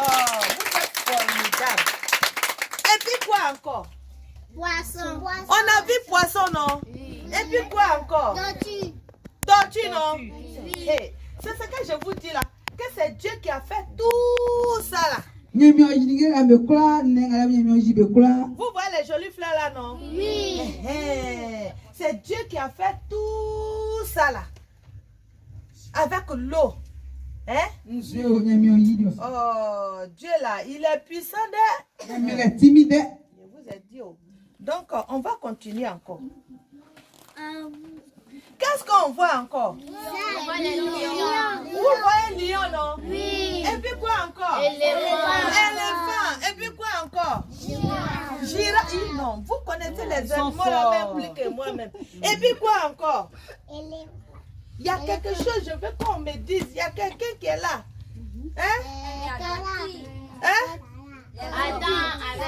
Oh, vous êtes formidable. Et puis quoi encore? Poisson. On a vu poisson, non? Et puis quoi encore? Tortue. Tortue, non? Hey, c'est ce que je vous dis là. Que c'est Dieu qui a fait tout ça là. Vous voyez les jolies fleurs là, non? Oui. C'est Dieu qui a fait tout ça là. Avec l'eau. Hein? Oh, Dieu là, il est puissant. Je vous ai dit. Oh. Donc, on va continuer encore. Qu'est-ce qu'on voit encore? On voit les lions. Vous voyez lion, non? Oui. Et puis quoi encore? Éléphant. Et puis quoi encore? Girafe. Non, vous connaissez les animaux là même plus que moi-même. Et puis quoi encore? Il y a quelque chose, je veux qu'on me dise. Il y a quelqu'un qui est là. Hein? Hein?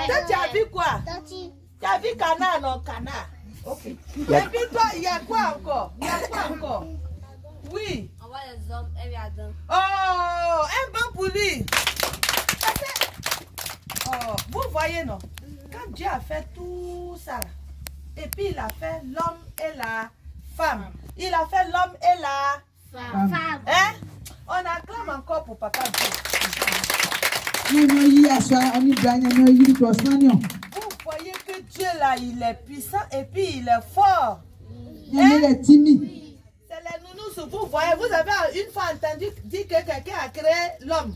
Toi, tu as vu quoi? Tu as vu canard, non? Canard. Ok. Et puis toi, il y a quoi encore? Il y a quoi encore? Oui. On voit les hommes et les Adam. Oh, un bon pour lui. Oh, vous voyez, non? Quand Dieu a fait tout ça, et puis il a fait l'homme et la femme. Il a fait l'homme et la Femme. Hein? On acclame encore pour Papa Dieu. Vous voyez que Dieu là, il est puissant et puis il est fort. Hein? C'est les nounous. Vous voyez, vous avez une fois entendu dire que quelqu'un a créé l'homme.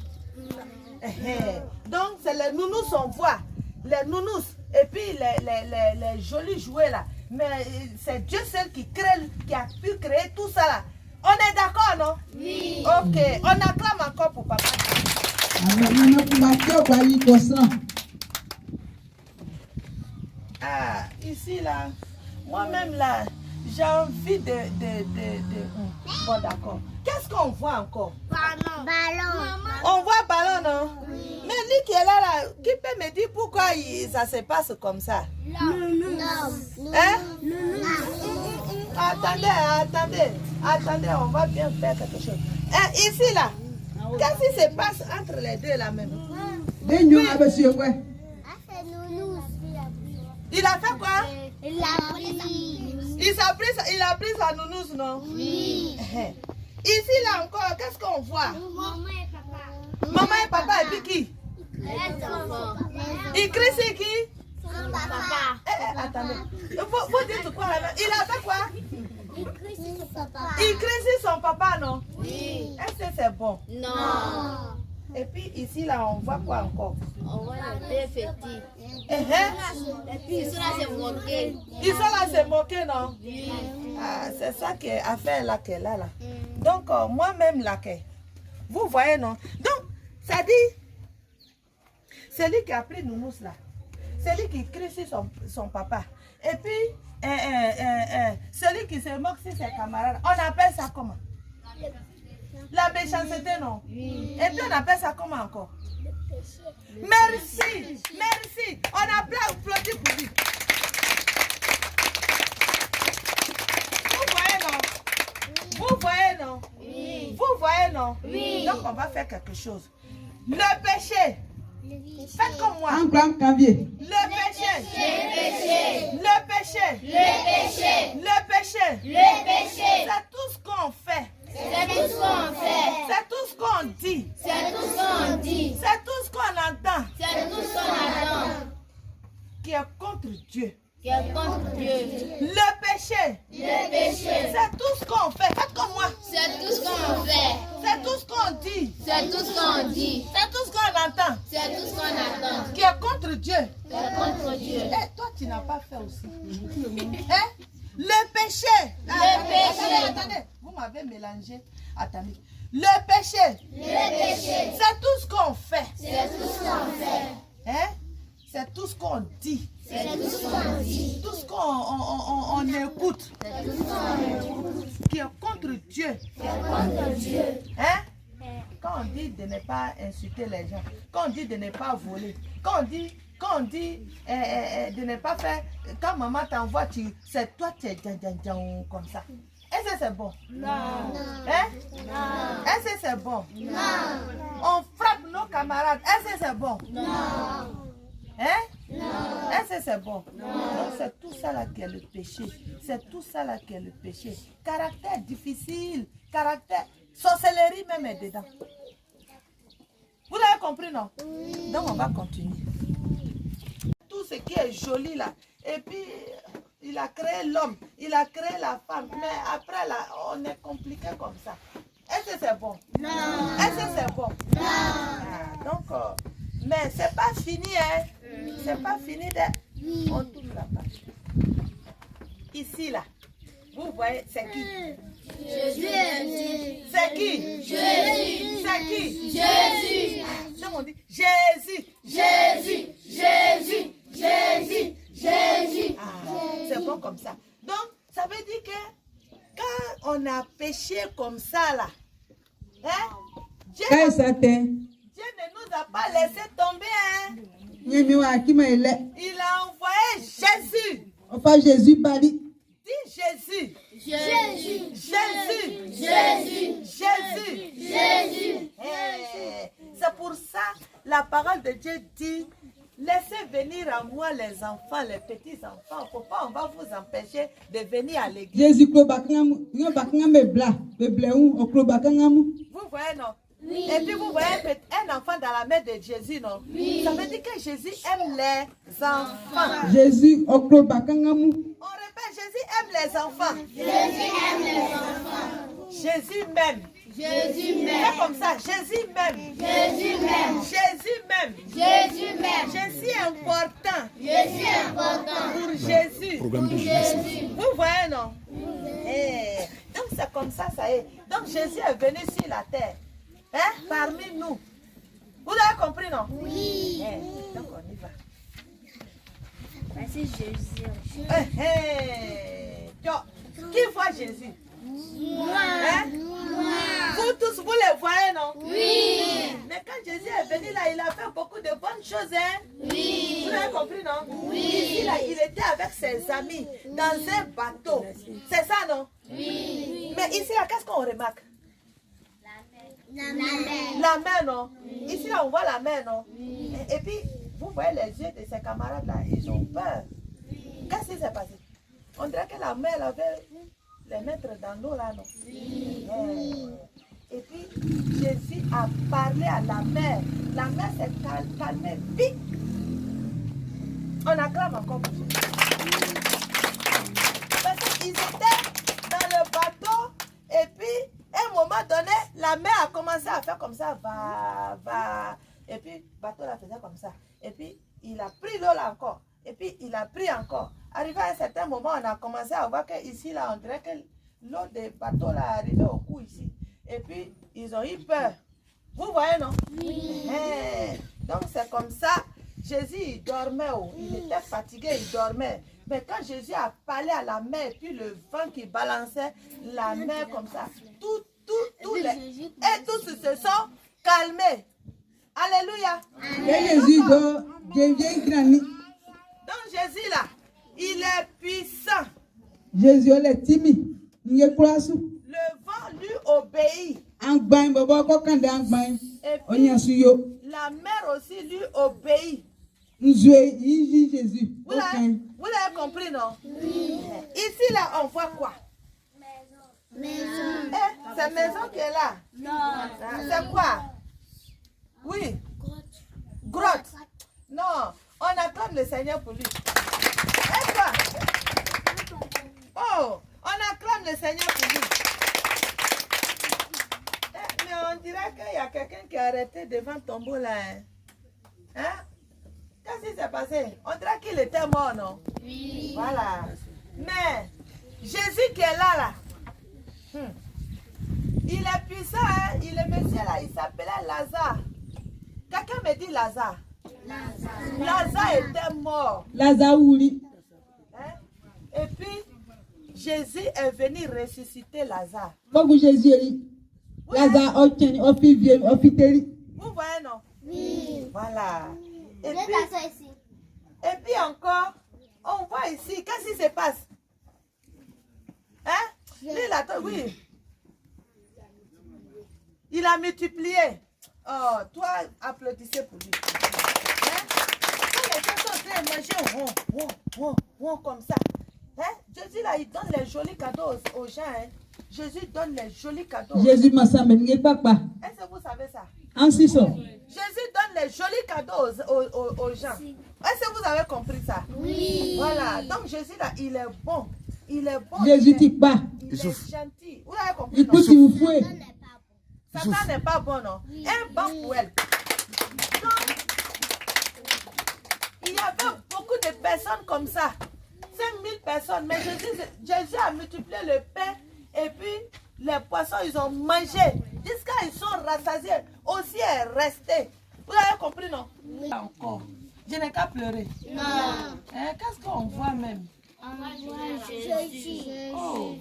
Donc c'est les nounous on voit. Les nounous et puis les jolis jouets là. Mais c'est Dieu seul qui a pu créer tout ça là. On est d'accord, non? Oui. Ok, on acclame encore pour Papa. Ah, ici là, moi-même là, j'ai envie de... Bon, d'accord. Qu'est-ce qu'on voit encore? Ballon. On voit ballon, non? Mais lui qui est là, qui peut me dire pourquoi ça se passe comme ça? Hein? Attendez, on va bien faire quelque chose. Ici là, qu'est-ce qui se passe entre les deux là même? Il a fait quoi? Il a pris. Il a pris sa nounouse, non? Oui. Ici là encore, qu'est-ce qu'on voit? Maman et papa. Maman et papa et puis qui? Les enfants. Il crie c'est qui? Son papa. Attendez. Vous dites quoi là? Il a fait quoi? Il crie sur son papa. Il crie sur son papa, non? Oui. Est-ce que c'est bon? Non. Et puis ici là, on voit quoi encore? On voit les deux petits. Et puis ils sont là, c'est moqué. ils sont là, c'est moqué, non? Oui. Ah, c'est ça qui est affaire là qu'elle a là. Donc, moi-même là, vous voyez, non? Donc, ça dit, c'est lui qui a pris Nounous là. C'est lui qui crie sur son papa. Et puis, celui qui se moque sur ses camarades, on appelle ça comment? La méchanceté, non? Oui. Et puis on appelle ça comment encore? Merci, merci. On applaudit pour lui. Vous voyez, non? Vous voyez, non? Oui. Vous voyez, non? Oui. Donc on va faire quelque chose. Le péché. Faites comme moi. Le péché. Le péché. Le péché. C'est tout ce qu'on fait. C'est tout ce qu'on fait. C'est tout ce qu'on dit. C'est tout ce qu'on dit. C'est tout ce qu'on entend. C'est tout ce qu'on attend. Qui est contre Dieu. Qui est contre Dieu. Le péché. Le péché. C'est tout ce qu'on fait. Faites comme moi. C'est tout ce qu'on fait. C'est tout ce qu'on dit. C'est tout ce qu'on dit. C'est tout ce qu'on entend. C'est tout ce qu'on attend. Qui est contre Dieu. C'est contre Dieu. Eh, toi, tu n'as pas fait aussi. Hein? Le péché. Le péché. Attendez. Vous m'avez mélangé. Attendez. Le péché. Le péché. C'est tout ce qu'on fait. C'est tout ce qu'on fait. Hein? C'est tout ce qu'on dit. C'est tout ce qu'on dit. Tout ce qu'on écoute. C'est tout ce qu'on écoute. Qui est contre Dieu. Qui est contre Dieu. Hein? Quand on dit de ne pas insulter les gens, quand on dit de ne pas voler, quand on dit de ne pas faire, quand maman t'envoie, c'est toi qui es comme ça. Est-ce que c'est bon? Non. Hein? Non. Est-ce que c'est bon? Non. On frappe nos camarades. camarades, est-ce que c'est bon? Non. Hein? Non. Est-ce que c'est bon? Non. Donc c'est tout ça là qui est le péché. C'est tout ça là qui est le péché. Caractère difficile, caractère, sorcellerie même est dedans. Vous l'avez compris, non? Oui. Donc on va continuer. Tout ce qui est joli là. Et puis, il a créé l'homme, il a créé la femme. Mais après là, on est compliqué comme ça. Est-ce que c'est bon? Non. Est-ce que c'est bon? Non. Ah, donc, mais c'est pas fini, hein? C'est pas fini de... On tourne la page. Ici là, vous voyez, c'est qui? Jésus. C'est qui? Jésus. C'est qui? Jésus. Donc on dit Jésus. Jésus. Jésus. Jésus. Jésus. Ah, c'est bon comme ça. Donc, ça veut dire que quand on a péché comme ça là, hein, Dieu ne nous a pas laissé tomber, hein. Il a envoyé Jésus. Enfin, Jésus parle. Dis Jésus. Jésus. Jésus. Jésus. Jésus. Jésus. C'est pour ça la parole de Dieu dit, laissez venir à moi les enfants, les petits enfants. Pourquoi on va vous empêcher de venir à l'église? Jésus, vous voyez, non? Oui. Et puis vous voyez un enfant dans la main de Jésus, non? Oui. Ça veut dire que Jésus aime les enfants. Jésus, On répète, Jésus aime les enfants. Jésus aime les enfants. Jésus m'aime. Jésus m'aime. C'est comme ça, Jésus m'aime. Jésus m'aime. Jésus m'aime. Jésus m'aime. Je suis important Jésus est important. pour Jésus. Pour Jésus. Vous voyez, non? Donc c'est comme ça, ça est. Donc Jésus est venu sur la terre. Hein? Parmi nous. Vous l'avez compris, non? Oui. Donc on y va. C'est Jésus. Qui voit Jésus? Moi. Hein? Moi. Vous tous, vous les voyez, non? Oui. Mais quand Jésus est venu là, il a fait beaucoup de bonnes choses, hein? Oui. Vous l'avez compris, non? Oui. Ici, là, il était avec ses amis dans un bateau. C'est ça, non? Oui. Mais ici, là, qu'est-ce qu'on remarque? La mer. La mer, non? Ici, là, on voit la mer, non? Et puis, vous voyez les yeux de ses camarades, là, ils ont peur. Qu'est-ce qui s'est passé? On dirait que la mer avait les mettre dans l'eau, là, non? Et puis, Jésus a parlé à la mer. La mer s'est calmée vite. On acclame encore pour Jésus. Parce qu'ils étaient dans le bateau, et puis, à un moment donné, la mer a commencé à faire comme ça, va. Et puis, le bateau la faisait comme ça. Et puis, il a pris l'eau là encore. Et puis, il a pris encore. Arrivé à un certain moment, on a commencé à voir qu'ici, là, on dirait que l'eau des bateaux là arrivait au cou ici. Et puis, ils ont eu peur. Vous voyez, non? Oui. Donc, c'est comme ça. Jésus, il dormait. Il était fatigué, il dormait. Mais quand Jésus a parlé à la mer, puis le vent qui balançait la mer comme ça, tous se sont calmés. Alléluia. Donc Jésus là, il est puissant. Jésus est timide. Le vent lui obéit. Et puis, la mer aussi lui obéit. Jésus. Vous l'avez compris, non? Oui. Ici là, on voit quoi? Maison. C'est maison qui est là. Non. C'est quoi? Oui. Grotte. Non. On acclame le Seigneur pour lui. Et quoi? Oh, on acclame le Seigneur pour lui. Mais on dirait qu'il y a quelqu'un qui est arrêté devant le tombeau là. Hein? Qu'est-ce qui s'est passé? On dirait qu'il était mort, non? Oui. Voilà. Mais Jésus qui est là. Il est puissant, hein? Il est monsieur là, il s'appelait Lazare. Quelqu'un me dit Lazare. Lazare était mort. Lazare, oui. Hein? Et puis, Jésus est venu ressusciter Lazare. Pourquoi Jésus est Lazare, vous voyez, non? Oui. Voilà. Et Ici. puis encore, on voit ici, qu'est-ce qui se passe? Hein? Lui, oui. Il a multiplié. Oh, toi, applaudissez pour lui. Hein? Quand les gens sont en train de manger, comme ça. Hein? Jésus, là, il donne les jolis cadeaux aux gens. Hein? Jésus donne les jolis cadeaux. Jésus m'a ça, mais papa. Est-ce que vous savez ça? En six ans. Jésus donne les jolis cadeaux aux gens. Est-ce que vous avez compris ça? Oui. Voilà. Donc Jésus, là, il est bon. Il est bon. Jésus t'y pas. Il est gentil. Vous avez compris? Il Non? peut s'y vous fouer. Satan n'est pas bon, non? Un bon pour elle. Donc, il y avait beaucoup de personnes comme ça. 5000 personnes. Mais Jésus a multiplié le pain et puis les poissons, ils ont mangé. Jusqu'à ils sont rassasiés. Aussi est resté. Vous avez compris, non? Oui. Encore. Je n'ai qu'à pleurer. Non. Hein, qu'est-ce qu'on voit même? Jésus. Oh,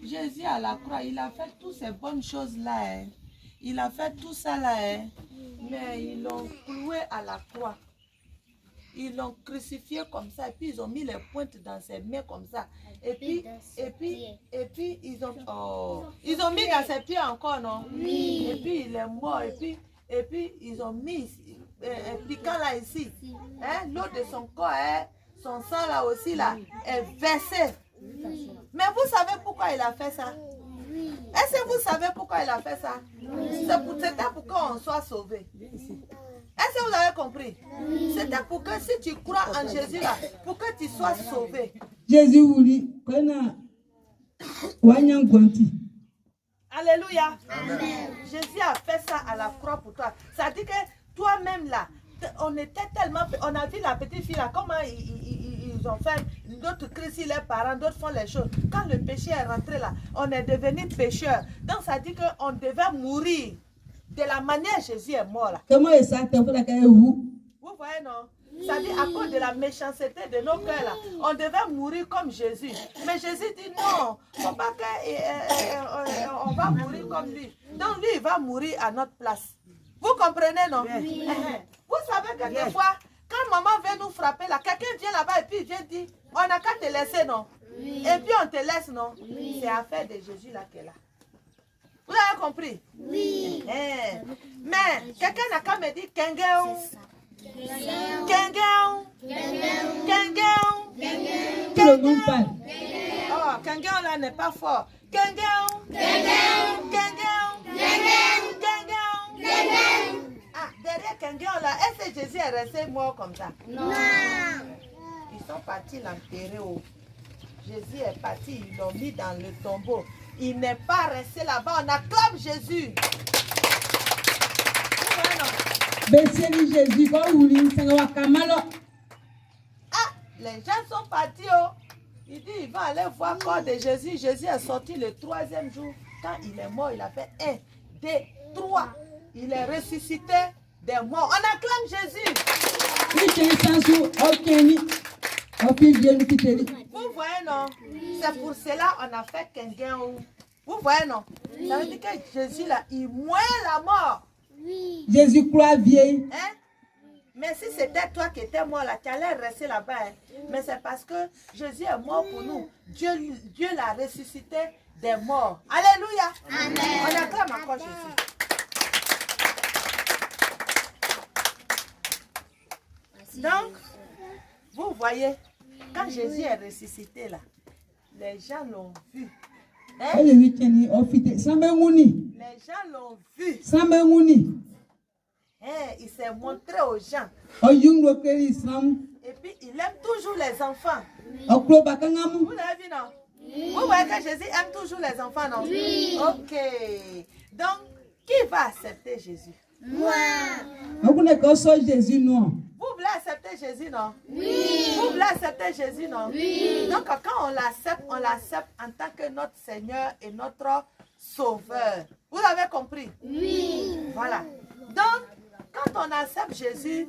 Jésus à la croix, il a fait toutes ces bonnes choses-là. Hein. Il a fait tout ça là. Hein. Mais ils l'ont cloué à la croix. Ils l'ont crucifié comme ça. Et puis ils ont mis les pointes dans ses mains comme ça. Et puis ils ont mis dans ses pieds encore, non? Oui. Et puis il est mort. Et puis ils ont mis piquant là ici. Hein? L'eau de son corps, hein? Son sang là aussi là est versé. Oui. Mais vous savez pourquoi il a fait ça? Oui. Est-ce que vous savez pourquoi il a fait ça? Oui. C'était pour qu'on soit sauvé. Est-ce que vous avez compris? Oui. C'était pour que si tu crois en Jésus là, pour que tu sois sauvé. Jésus vous dit, alléluia. Amen. Jésus a fait ça à la croix pour toi. Ça dit que toi-même là, on était tellement, on a vu la petite fille là, comment ils ont fait, d'autres crient sur leurs parents, d'autres font les choses. Quand le péché est rentré là, on est devenu pécheur. Donc ça dit qu'on devait mourir de la manière Jésus est mort là. Comment est ça? Vous voyez non? Ça dit à cause de la méchanceté de nos cœurs là, on devait mourir comme Jésus. Mais Jésus dit non, faut pas qu'on va mourir comme lui. Donc lui il va mourir à notre place. Vous comprenez non? Oui. Vous savez que des fois, quand maman vient nous frapper là, quelqu'un vient là-bas et puis il vient dire, on n'a qu'à te laisser non? Oui. Et puis on te laisse non? Oui. C'est affaire de Jésus là qu'elle a. Vous avez compris? Oui. Mais quelqu'un n'a qu'à me dire, Kengéon. Oh, Kengéon là n'est pas fort. Ah, derrière Kengéon là, est-ce que Jésus est resté mort comme ça? Non. Ils sont partis l'enterrer. Jésus est parti, ils l'ont mis dans le tombeau. Il n'est pas resté là-bas. On acclame Jésus. Jésus, les gens sont partis. Oh. Il dit, il va aller voir le corps de Jésus. Jésus est sorti le 3e jour. Quand il est mort, il a fait 1, 2, 3. Il est ressuscité des morts. On acclame Jésus. Vous voyez, non? C'est pour cela qu'on a fait Kengéon. Vous voyez, non? Ça veut dire que Jésus, là, il mouait la mort. Oui. Jésus croit vieille. Hein? Mais si c'était toi qui étais mort là, tu allais rester là-bas. Hein? Mais c'est parce que Jésus est mort pour nous. Dieu l'a ressuscité des morts. Alléluia. Amen. On acclame encore Jésus. Donc, vous voyez, quand Jésus est ressuscité là, les gens l'ont vu. Hein? Les gens l'ont vu. Hein, il s'est montré aux gens. Et puis, il aime toujours les enfants. Vous l'avez vu, non? Vous voyez que Jésus aime toujours les enfants, non? Oui. Ok. Donc, qui va accepter Jésus? Moi. Vous voulez accepter Jésus, non? Oui. Vous voulez accepter Jésus, non? Oui. Donc, quand on l'accepte en tant que notre Seigneur et notre Sauveur. Vous avez compris? Oui. Voilà. Donc, quand on accepte Jésus,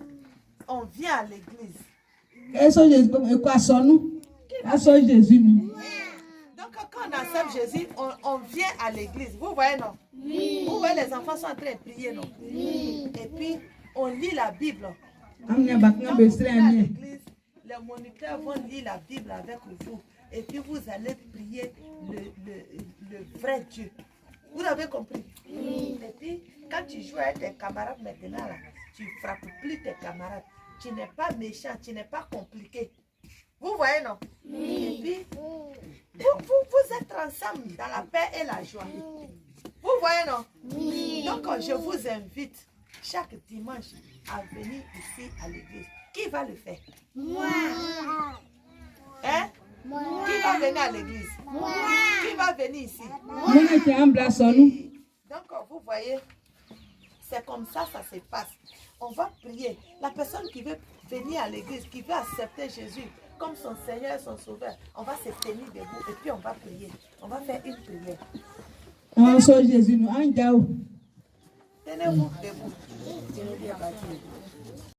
on vient à l'église. Donc, quand on accepte Jésus, on vient à l'église. Vous voyez, non? Oui. Vous voyez, les enfants sont en train de prier, non? Oui. Et puis, on lit la Bible. Quand vous venez à l'église, les moniteurs vont lire la Bible avec vous. Et puis, vous allez prier le vrai Dieu. Vous avez compris? Oui. Et puis, quand tu joues avec tes camarades maintenant, là, tu ne frappes plus tes camarades. Tu n'es pas méchant, tu n'es pas compliqué. Vous voyez, non? Oui. Et puis, vous êtes ensemble dans la paix et la joie. Vous voyez, non? Oui. Donc, je vous invite chaque dimanche à venir ici à l'église. Qui va le faire? Moi. Hein? Moi. Qui va venir à l'église? Moi. Qui va venir ici? Donc, vous voyez, c'est comme ça, ça se passe. On va prier. La personne qui veut venir à l'église, qui veut accepter Jésus comme son Seigneur, son Sauveur, on va se tenir debout et puis on va prier. On va faire une prière. Tenez-vous debout.